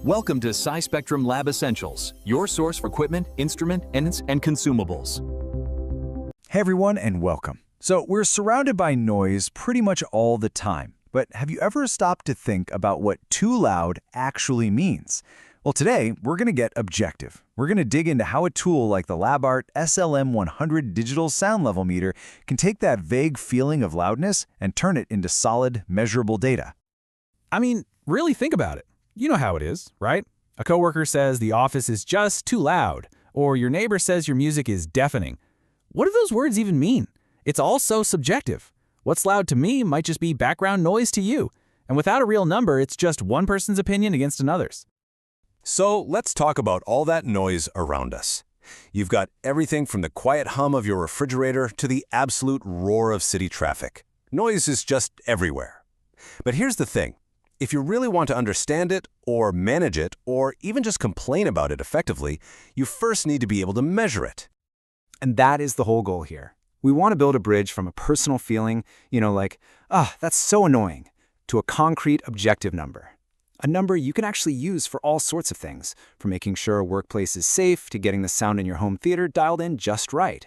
Welcome to SciSpectrum Lab Essentials, your source for equipment, instrument, and consumables. Hey everyone, and welcome. So we're surrounded by noise pretty much all the time, but have you ever stopped to think about what too loud actually means? Well, today we're going to get objective. We're going to dig into how a tool like the LABART SLM-100 digital sound level meter can take that vague feeling of loudness and turn it into solid, measurable data. I mean, really think about it. You know how it is, right? A coworker says the office is just too loud, or your neighbor says your music is deafening. What do those words even mean? It's all so subjective. What's loud to me might just be background noise to you, and without a real number, it's just one person's opinion against another's. So let's talk about all that noise around us. You've got everything from the quiet hum of your refrigerator to the absolute roar of city traffic. Noise is just everywhere. But here's the thing. If you really want to understand it, or manage it, or even just complain about it effectively, you first need to be able to measure it. And that is the whole goal here. We want to build a bridge from a personal feeling, like, that's so annoying, to a concrete, objective number. A number you can actually use for all sorts of things, from making sure a workplace is safe to getting the sound in your home theater dialed in just right.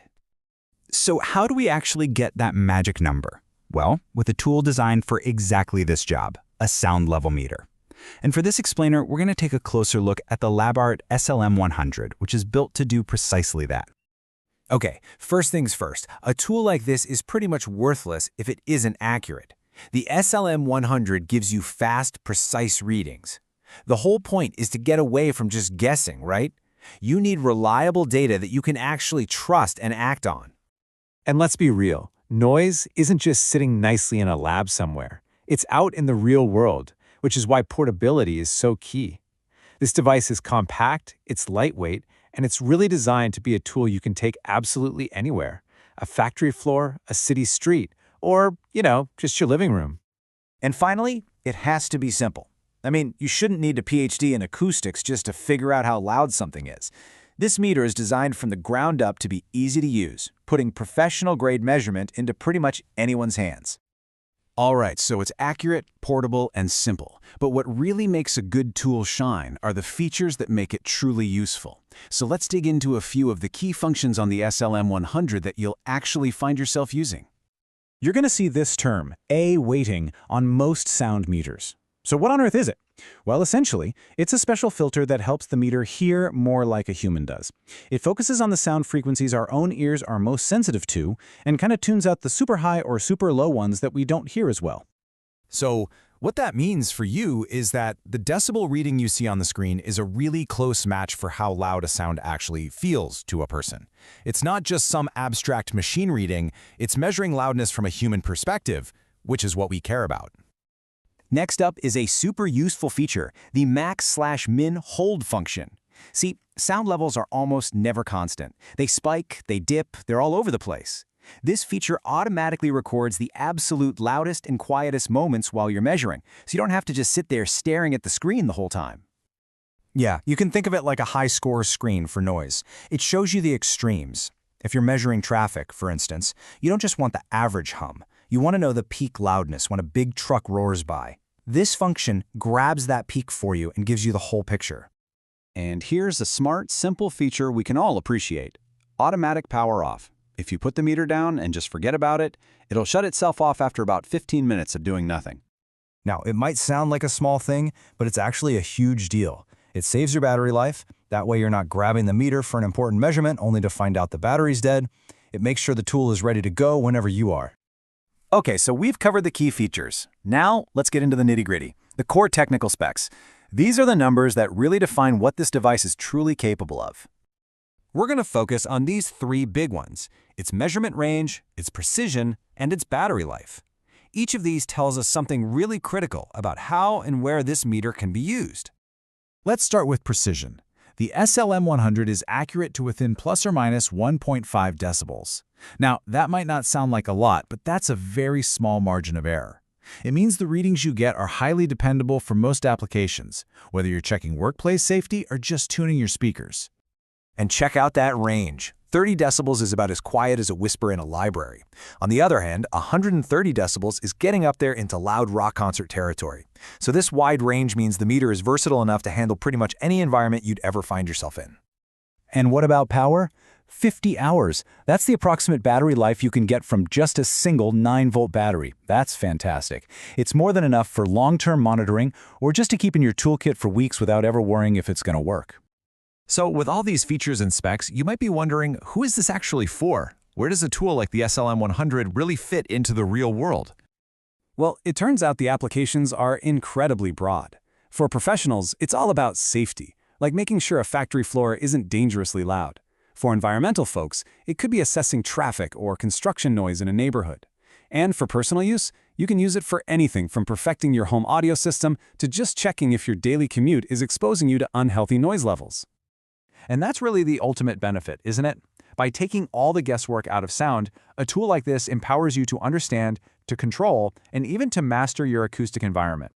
So how do we actually get that magic number? Well, with a tool designed for exactly this job, a sound level meter. And for this explainer, we're going to take a closer look at the LABART SLM-100, which is built to do precisely that. Okay, first things first, a tool like this is pretty much worthless if it isn't accurate. The SLM-100 gives you fast, precise readings. The whole point is to get away from just guessing, right? You need reliable data that you can actually trust and act on. And let's be real, noise isn't just sitting nicely in a lab somewhere. It's out in the real world, which is why portability is so key. This device is compact, it's lightweight, and it's really designed to be a tool you can take absolutely anywhere. A factory floor, a city street, or, just your living room. And finally, it has to be simple. I mean, you shouldn't need a PhD in acoustics just to figure out how loud something is. This meter is designed from the ground up to be easy to use, putting professional-grade measurement into pretty much anyone's hands. All right, so it's accurate, portable, and simple. But what really makes a good tool shine are the features that make it truly useful. So let's dig into a few of the key functions on the SLM-100 that you'll actually find yourself using. You're going to see this term, A weighting, on most sound meters. So what on earth is it? Well, essentially, it's a special filter that helps the meter hear more like a human does. It focuses on the sound frequencies our own ears are most sensitive to and kind of tunes out the super high or super low ones that we don't hear as well. So what that means for you is that the decibel reading you see on the screen is a really close match for how loud a sound actually feels to a person. It's not just some abstract machine reading, it's measuring loudness from a human perspective, which is what we care about. Next up is a super useful feature, the max/min hold function. See, sound levels are almost never constant. They spike, they dip, they're all over the place. This feature automatically records the absolute loudest and quietest moments while you're measuring, so you don't have to just sit there staring at the screen the whole time. Yeah, you can think of it like a high-score screen for noise. It shows you the extremes. If you're measuring traffic, for instance, you don't just want the average hum. You want to know the peak loudness when a big truck roars by. This function grabs that peak for you and gives you the whole picture. And here's a smart, simple feature we can all appreciate. Automatic power off. If you put the meter down and just forget about it, it'll shut itself off after about 15 minutes of doing nothing. Now, it might sound like a small thing, but it's actually a huge deal. It saves your battery life. That way you're not grabbing the meter for an important measurement only to find out the battery's dead. It makes sure the tool is ready to go whenever you are. Okay, so we've covered the key features. Now, let's get into the nitty-gritty, the core technical specs. These are the numbers that really define what this device is truly capable of. We're going to focus on these three big ones: its measurement range, its precision, and its battery life. Each of these tells us something really critical about how and where this meter can be used. Let's start with precision. The SLM-100 is accurate to within plus or minus 1.5 decibels. Now, that might not sound like a lot, but that's a very small margin of error. It means the readings you get are highly dependable for most applications, whether you're checking workplace safety or just tuning your speakers. And check out that range, 30 decibels is about as quiet as a whisper in a library. On the other hand, 130 decibels is getting up there into loud rock concert territory. So this wide range means the meter is versatile enough to handle pretty much any environment you'd ever find yourself in. And what about power? 50 hours. That's the approximate battery life you can get from just a single 9-volt battery. That's fantastic. It's more than enough for long-term monitoring or just to keep in your toolkit for weeks without ever worrying if it's going to work. So with all these features and specs, you might be wondering, who is this actually for? Where does a tool like the SLM-100 really fit into the real world? Well, it turns out the applications are incredibly broad. For professionals, it's all about safety, like making sure a factory floor isn't dangerously loud. For environmental folks, it could be assessing traffic or construction noise in a neighborhood. And for personal use, you can use it for anything from perfecting your home audio system to just checking if your daily commute is exposing you to unhealthy noise levels. And that's really the ultimate benefit, isn't it? By taking all the guesswork out of sound, a tool like this empowers you to understand, to control, and even to master your acoustic environment.